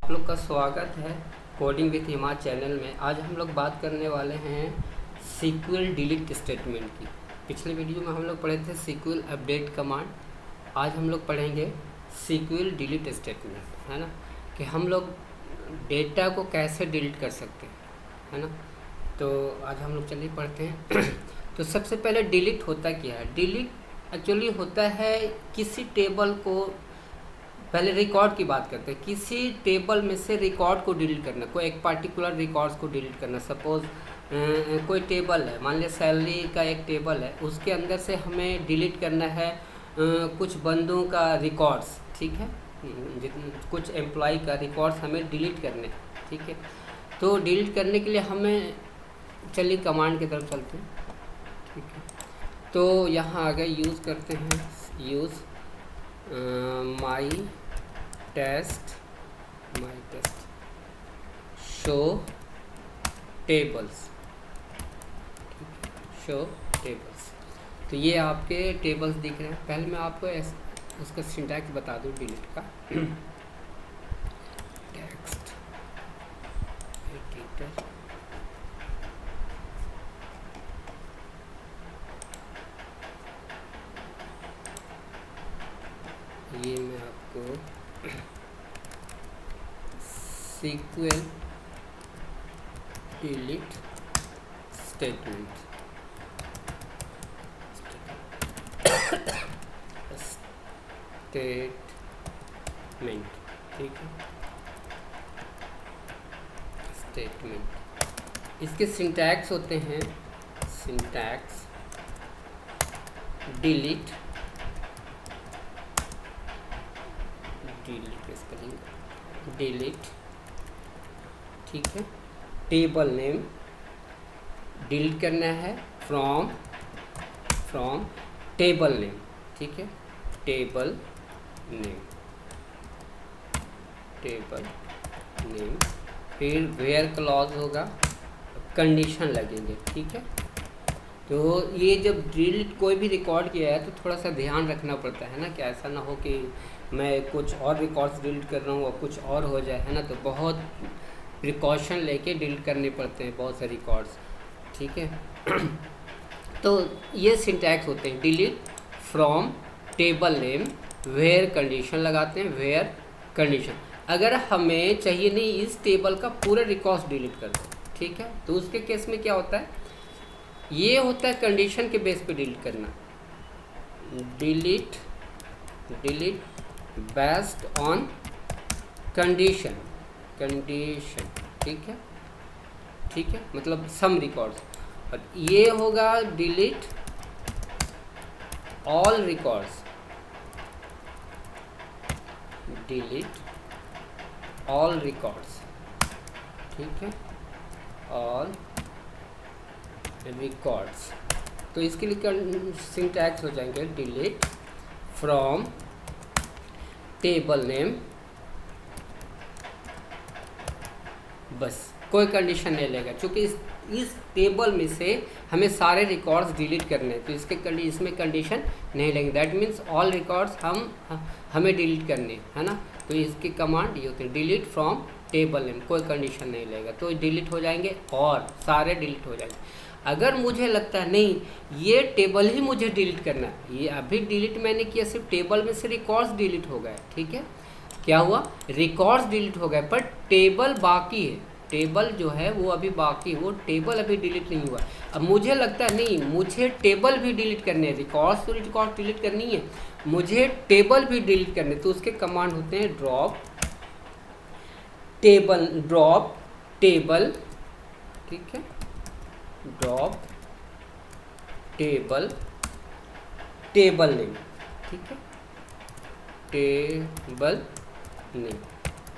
आप लोग का स्वागत है कोडिंग विथ हिमा चैनल में। आज हम लोग बात करने वाले हैं सीक्वल डिलीट स्टेटमेंट की। पिछले वीडियो में हम लोग पढ़े थे सीक्वल अपडेट कमांड। आज हम लोग पढ़ेंगे सीक्वल डिलीट स्टेटमेंट, है ना, कि हम लोग डेटा को कैसे डिलीट कर सकते हैं, है ना। तो आज हम लोग चलिए पढ़ते हैं। तो सबसे पहले डिलीट होता क्या है? डिलीट एक्चुअली होता है किसी टेबल को, पहले रिकॉर्ड की बात करते हैं, किसी टेबल में से रिकॉर्ड को डिलीट करना, कोई एक पार्टिकुलर रिकॉर्ड्स को डिलीट करना। सपोज कोई टेबल है, मान लिया सैलरी का एक टेबल है, उसके अंदर से हमें डिलीट करना है कुछ बंदों का रिकॉर्ड्स, ठीक है, जितने कुछ एम्प्लॉय का रिकॉर्ड्स हमें डिलीट करने, ठीक है। तो डिलीट करने के लिए हमें, चलिए कमांड की तरफ चलते हैं, ठीक है। तो यहाँ आगे यूज़ करते हैं, use my test show tables, show tables. तो ये आपके टेबल्स दिख रहे हैं। पहले मैं आपको उसका सिंटैक्स बता दूं डिलीट का। टेक्स्ट एडिटर, ये मैं आपको सीक्वल डिलीट स्टेटमेंट ठीक है, स्टेटमेंट। इसके सिंटैक्स होते हैं, सिंटैक्स डिलीट, डिलीट, ठीक है। टेबल नेम डिलीट करना है फ्रॉम टेबल नेम, ठीक है, टेबल नेम, फिर वेयर क्लॉज होगा, कंडीशन लगेंगे, ठीक है। तो ये जब डिलीट कोई भी रिकॉर्ड किया है तो थोड़ा सा ध्यान रखना पड़ता है ना, कि ऐसा ना हो कि मैं कुछ और रिकॉर्ड्स डिलीट कर रहा हूँ और कुछ और हो जाए, है ना। तो बहुत प्रिकॉशन लेके डिलीट करने पड़ते हैं बहुत से रिकॉर्ड्स, ठीक है। तो ये सिंटैक्स होते हैं, delete from table name, where condition लगाते हैं, वेयर कंडीशन। अगर हमें चाहिए नहीं इस टेबल का पूरा रिकॉर्ड्स डिलीट कर दो, ठीक है, तो उसके केस में क्या होता है, ये होता है कंडीशन के बेस पे डिलीट करना। डिलीट बेस्ड ऑन कंडीशन, ठीक है, ठीक है, मतलब सम रिकॉर्ड्स। और ये होगा delete all records, delete all records, ठीक है, ऑल रिकॉर्ड्स। तो इसके लिए सिंटैक्स हो जाएंगे, डिलीट फ्रॉम टेबल नेम, बस कोई कंडीशन नहीं लेगा, क्योंकि इस टेबल में से हमें सारे रिकॉर्ड्स डिलीट करने हैं, तो इसमें कंडीशन नहीं लेंगे। दैट मीन्स ऑल रिकॉर्ड्स हमें डिलीट करने, है ना। तो इसकी कमांड ये होती है, डिलीट फ्रॉम टेबल नेम, कोई कंडीशन नहीं लेगा, तो डिलीट हो जाएंगे और सारे डिलीट हो जाएंगे। अगर मुझे लगता है नहीं ये टेबल ही मुझे डिलीट करना है, ये अभी डिलीट मैंने किया, सिर्फ टेबल में से रिकॉर्ड्स डिलीट हो गए, ठीक है, क्या हुआ, रिकॉर्ड्स डिलीट हो गए, पर टेबल बाकी है, टेबल जो है वो अभी बाकी है, वो टेबल अभी डिलीट नहीं हुआ। अब मुझे लगता है नहीं मुझे टेबल भी डिलीट करने हैं, रिकॉर्ड्स तो रिकॉर्ड डिलीट करनी है, मुझे टेबल भी डिलीट करने, तो उसके कमांड होते हैं ड्रॉप टेबल, ठीक है, ड्रॉप टेबल नेम, ठीक है, टेबल नेम।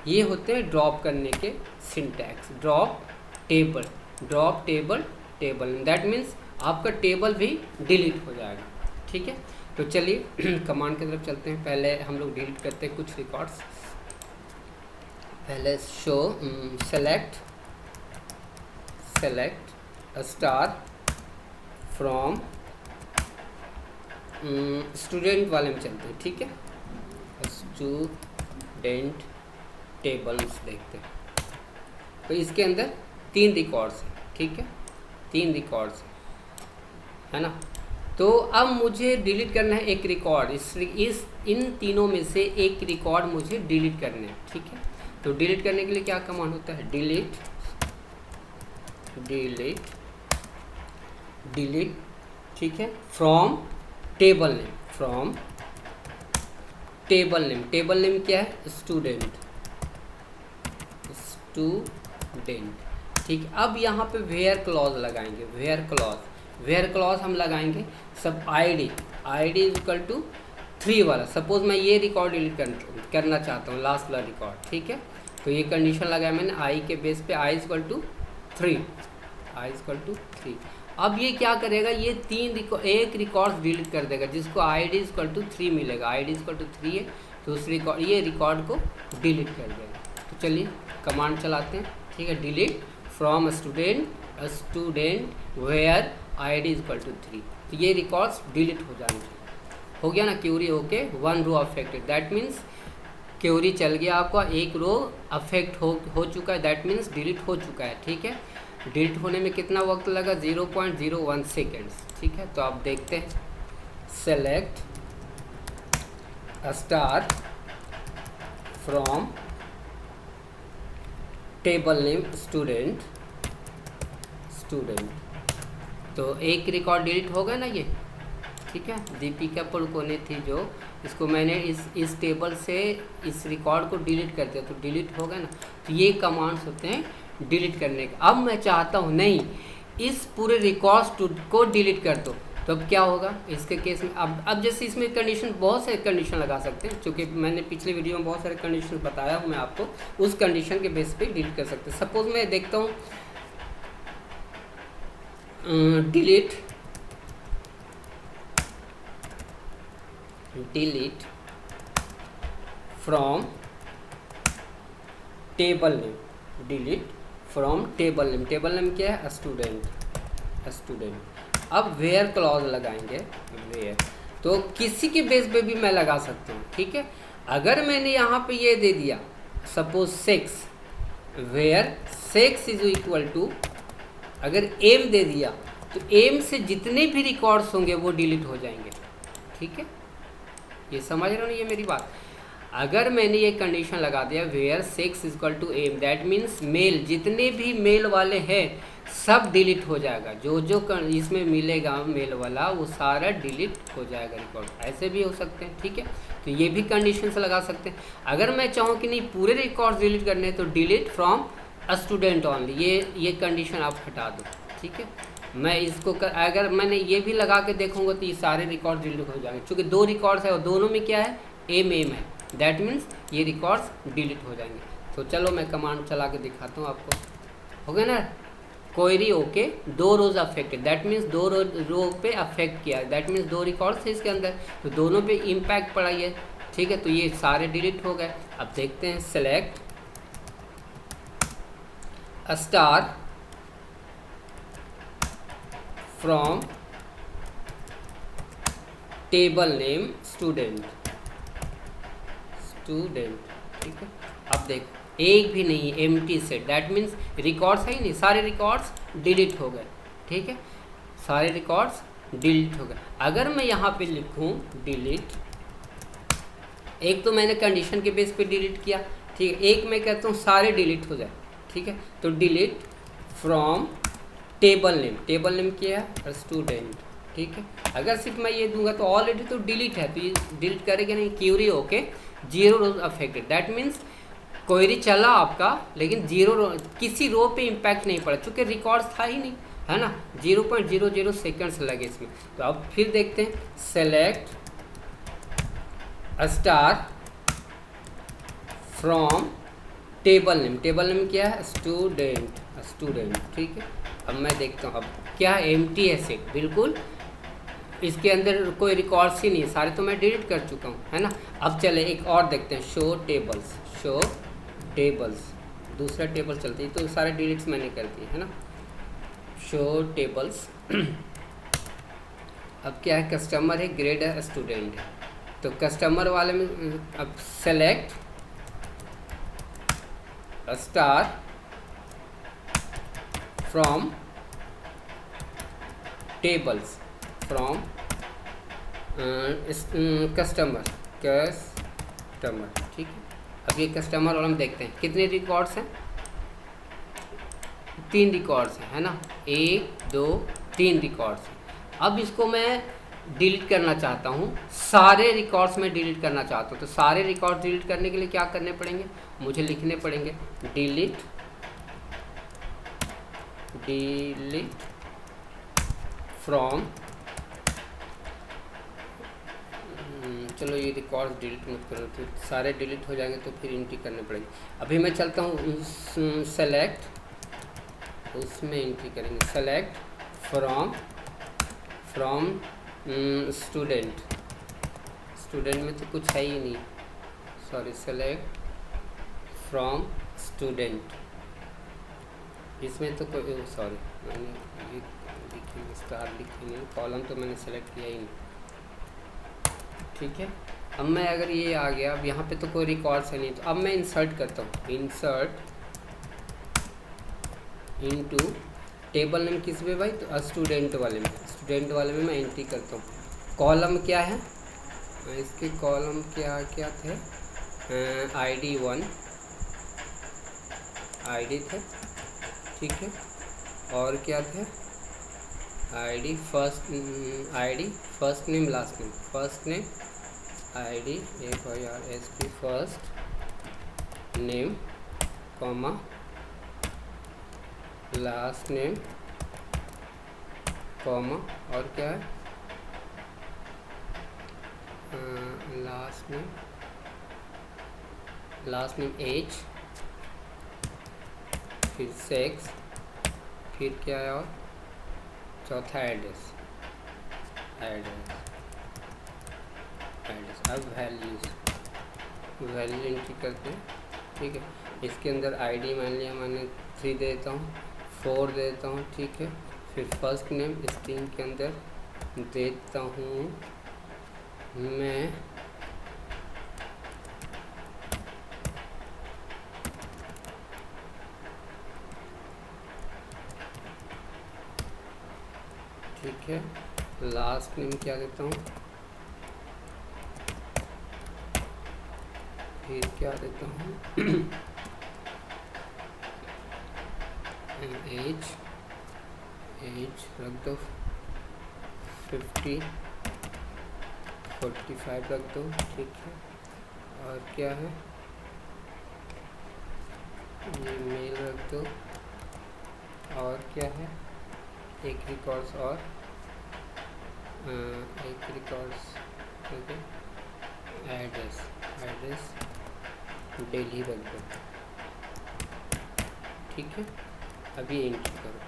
ये होते हैं ड्रॉप करने के syntax, drop table name. That means आपका टेबल भी डिलीट हो जाएगा, ठीक है। तो चलिए कमांड की तरफ चलते हैं। पहले हम लोग डिलीट करते हैं कुछ रिकॉर्ड्स। पहले show select star from student वाले में चलते हैं, ठीक है, स्टूडेंट टेबल्स देखते हैं। तो इसके अंदर 3 रिकॉर्ड्स हैं, ठीक है, 3 रिकॉर्ड्स है ना। तो अब मुझे डिलीट करना है एक रिकॉर्ड, इस इन तीनों में से एक रिकॉर्ड मुझे डिलीट करना है, ठीक है। तो डिलीट करने के लिए क्या कमांड होता है, डिलीट, ठीक है, from table name, from table name, table name क्या है, स्टूडेंट, ठीक है। अब यहाँ पे वेयर क्लॉज लगाएंगे, वेयर क्लॉज हम लगाएंगे सब आईडी इज इक्वल टू 3 वाला। सपोज मैं ये रिकॉर्ड डिलीट करना चाहता हूँ, लास्ट वाला रिकॉर्ड, ठीक है। तो ये कंडीशन लगाया मैंने आई के बेस पे, आई इक्वल टू 3, अब ये क्या करेगा, ये एक रिकॉर्ड डिलीट कर देगा जिसको आई डी इक्वल टू 3 मिलेगा, आई डी इक्वल टू 3 है तो उस ये रिकॉर्ड को डिलीट कर देगा। तो चलिए कमांड चलाते हैं, ठीक है, delete from student where I D equal to 3। तो ये रिकॉर्ड्स डिलीट हो जाने चाहिए। हो गया ना, क्यूरी होके 1 row affected, that means query चल गया आपका, एक रो अफेक्ट हो चुका है, दैट मीन्स डिलीट हो चुका है, ठीक है। डिलीट होने में कितना वक्त लगा, 0.01 सेकेंड्स, ठीक है। तो आप देखते हैं, select star from table name student, तो एक रिकॉर्ड डिलीट हो गया ना ये, ठीक है। दीपिका पुलकोने थी जो, इसको मैंने इस टेबल से इस रिकॉर्ड को डिलीट कर दिया, तो डिलीट हो गया ना। तो ये कमांड्स होते हैं डिलीट करने का। अब मैं चाहता हूँ नहीं, इस पूरे रिकॉर्ड को डिलीट कर दो, तो अब क्या होगा इसके केस में, अब जैसे इसमें कंडीशन, बहुत सारे कंडीशन लगा सकते हैं, क्योंकि मैंने पिछले वीडियो में बहुत सारे कंडीशन बताया हूँ मैं आपको, उस कंडीशन के बेस पे डिलीट कर सकते हैं। सपोज मैं देखता हूँ delete from table name, table name क्या है, स्टूडेंट। अब वेयर क्लॉज लगाएंगे, वेयर, तो किसी के बेस पे भी मैं लगा सकता हूँ, ठीक है। अगर मैंने यहाँ पे ये दे दिया suppose sex, where sex is equal to, अगर एम दे दिया तो एम से जितने भी रिकॉर्ड्स होंगे वो डिलीट हो जाएंगे, ठीक है। ये समझ रहे हो ना ये मेरी बात। अगर मैंने ये कंडीशन लगा दिया where sex is equal to M, that means male, जितने भी मेल वाले हैं सब डिलीट हो जाएगा, जो इसमें मिलेगा मेल वाला वो सारा डिलीट हो जाएगा रिकॉर्ड। ऐसे भी हो सकते हैं, ठीक है। तो ये भी कंडीशन से लगा सकते हैं। अगर मैं चाहूँ कि नहीं पूरे रिकॉर्ड डिलीट करने हैं तो डिलीट फ्रॉम स्टूडेंट ओनली, ये कंडीशन आप हटा दो, ठीक है। मैं इसको अगर मैंने ये भी लगा के देखूंगा तो ये सारे रिकॉर्ड डिलीट हो जाएंगे, क्योंकि 2 रिकॉर्ड्स है और दोनों में क्या है, एम है, दैट मीन्स ये रिकॉर्ड्स डिलीट हो जाएंगे। तो चलो मैं कमांड चला के दिखाता हूँ आपको, हो गया ना। Query okay, 2 rows affected, that means 2 row पे अफेक्ट किया, दैट मीन्स 2 रिकॉर्ड्स है इसके अंदर, तो दोनों पे इम्पैक्ट पड़ा है, ठीक है। तो ये सारे डिलीट हो गए। अब देखते हैं, select star from table name student, ठीक है। अब देखो एक भी नहीं, empty set, that means records है ही नहीं, सारे रिकॉर्ड्स डिलीट हो गए, ठीक है, सारे रिकॉर्ड्स डिलीट हो गए। अगर मैं यहाँ पे लिखूँ डिलीट, एक तो मैंने कंडीशन के बेस पे डिलीट किया, ठीक है, एक मैं कहता हूँ सारे डिलीट हो जाए, ठीक है। तो डिलीट फ्रॉम टेबल नेम क्या है, स्टूडेंट, ठीक है। अगर सिर्फ मैं ये दूंगा तो ऑलरेडी तो डिलीट है, तो ये डिलीट करेगा नहीं, क्यूरी होके 0 rows affected, that means query चला आपका लेकिन 0 रो, किसी रो पे इम्पैक्ट नहीं पड़ा, चूँकि रिकॉर्ड्स था ही नहीं, है ना। 0.00 सेकेंड्स लगे इसमें। तो अब फिर देखते हैं, select star from table name क्या है, स्टूडेंट, ठीक है। अब मैं देखता हूँ, अब क्या एम्प्टी है सेट, बिल्कुल इसके अंदर कोई रिकॉर्ड्स ही नहीं, सारे तो मैं डिलीट कर चुका हूँ, है ना। अब चले एक और देखते हैं, शो टेबल्स, दूसरा टेबल चलती है, तो सारे डिलीट्स मैंने कर दिए, है ना। शो टेबल्स अब क्या है, कस्टमर है, ग्रेड है, स्टूडेंट है, तो कस्टमर वाले में अब select star from tables from customer, ठीक है। अब ये कस्टमर और हम देखते हैं कितने रिकॉर्ड्स हैं, 3 रिकॉर्ड्स हैं, है ना, 1 2 3 रिकॉर्ड्स हैं। अब इसको मैं डिलीट करना चाहता हूँ, सारे रिकॉर्ड्स में डिलीट करना चाहता हूँ। तो सारे रिकॉर्ड्स डिलीट करने के लिए क्या करने पड़ेंगे, मुझे लिखने पड़ेंगे डिलीट फ्रॉम, चलो ये रिकॉर्ड्स डिलीट मत करो, तो सारे डिलीट हो जाएंगे तो फिर एंट्री करने पड़ेगी। अभी मैं चलता हूँ सेलेक्ट, उसमें एंट्री करेंगे सेलेक्ट फ्रॉम स्टूडेंट में तो कुछ है ही नहीं, सॉरी, सेलेक्ट फ्रॉम स्टूडेंट, इसमें तो कोई, सॉरी मैंने ये लिखी स्टार लिखी नहीं, कॉलम तो मैंने सेलेक्ट किया ही नहीं, ठीक है। अब मैं अगर ये आ गया, अब यहाँ पे तो कोई रिकॉर्ड्स है नहीं, तो अब मैं इंसर्ट करता हूँ, इंसर्ट इनटू टेबल नेम किस में भाई, तो स्टूडेंट वाले में मैं एंट्री करता हूँ। कॉलम क्या है, इसके कॉलम क्या क्या थे, ID 1 ID थे, ठीक है, और क्या थे, ID first name last name, first name ID FIRST first name comma last name comma, और क्या है, लास्ट नेम एज, फिर सेक्स, फिर क्या है, और चौथा एड्रेस। अब वैल्यू एंट्री करते हैं, ठीक है। इसके अंदर ID मान लिया मैंने 3 दे देता हूँ, 4 दे देता हूँ, ठीक है। फिर फर्स्ट नेम स्ट्रिंग के अंदर देता हूँ मैं ठीक है, लास्ट नेम क्या देता हूँ, फिर क्या देता हूँ एज रख दो 50 45 रख दो, ठीक है। और क्या है, ये मेल रख दो, और क्या है, एक रिकॉर्ड्स और एक रिकॉर्ड्स, ठीक है, एड्रेस डेली रख दो, ठीक है। अभी एंट्री करो,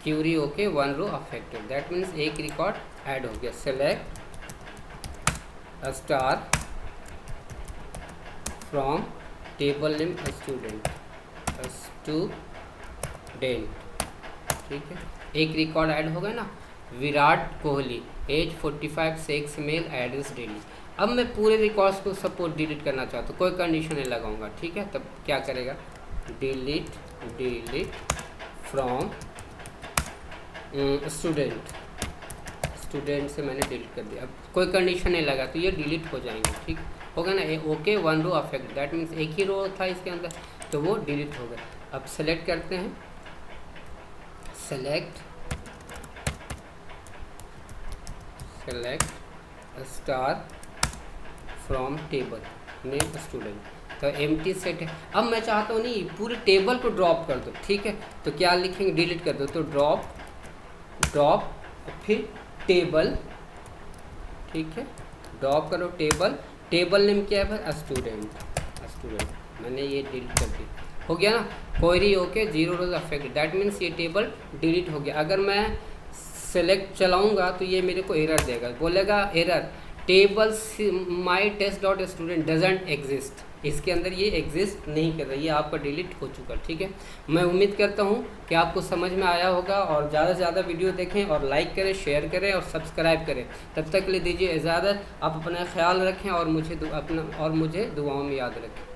query okay 1 row affected, that means एक रिकॉर्ड ऐड हो गया। Select star from table name student, ठीक है, एक रिकॉर्ड ऐड हो गया ना, Virat Kohli age 45 sex male address Delhi. अब मैं पूरे रिकॉर्ड्स को सपोर्ट डिलीट करना चाहता हूँ, कोई कंडीशन नहीं लगाऊंगा, ठीक है। तब क्या करेगा, डिलीट फ्रॉम स्टूडेंट से मैंने डिलीट कर दिया। अब कोई कंडीशन नहीं लगा तो ये डिलीट हो जाएंगे, ठीक हो गया ना। Okay 1 row affect, that means एक ही रो था इसके अंदर, तो वो डिलीट हो गया। अब सेलेक्ट करते हैं, select star from table name student, तो एम्प्टी सेट है। अब मैं चाहता हूँ नहीं पूरे टेबल को ड्रॉप कर दो, ठीक है। तो क्या लिखेंगे, डिलीट कर दो, तो ड्रॉप फिर टेबल, ठीक है, ड्रॉप करो टेबल नेम क्या है भाई, स्टूडेंट, मैंने ये डिलीट कर दी, हो गया ना। Query okay 0 rows affected, that means ये टेबल डिलीट हो गया। अगर मैं सेलेक्ट चलाऊंगा तो ये मेरे को एरर देगा, बोलेगा error tables my test dot student doesn't exist, इसके अंदर ये एग्जिस्ट नहीं कर रहा, ये आपका डिलीट हो चुका, ठीक है। मैं उम्मीद करता हूँ कि आपको समझ में आया होगा, और ज़्यादा से ज़्यादा वीडियो देखें और लाइक करें, शेयर करें और सब्सक्राइब करें। तब तक के लिए दीजिए इजाज़त, आप अपना ख्याल रखें और मुझे दुआओं में याद रखें।